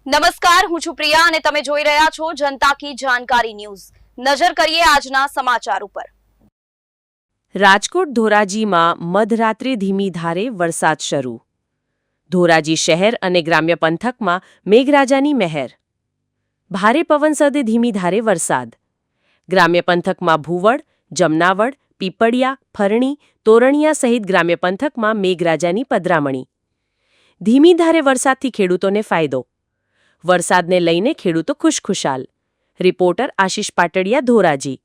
નમસ્કાર, હું છું પ્રિયા અને તમે જોઈ રહ્યા છો જનતા કી જાણકારી ન્યૂઝ। નજર કરીએ આજના સમાચાર ઉપર। રાજકોટ ધોરાજીમાં મધરાત્રે ધીમી ધારે વરસાદ શરૂ। ધોરાજી શહેર અને ગ્રામ્ય પંથકમાં મેઘરાજાની મહેર। ભારે પવન સાથે ધીમી ધારે વરસાદ। ગ્રામ્ય પંથકમાં ભૂવડ, જમનાવડ, પીપળિયા, ફરણી, તોરણિયા સહિત ગ્રામ્ય પંથકમાં મેઘરાજાની પધરામણી। ધીમી ધારે વરસાદથી ખેડૂતોને ફાયદો। વરસાદને લઈને ખેડૂતો ખુશખુશાલ। રિપોર્ટર આશિષ પાટડિયા, ધોરાજી।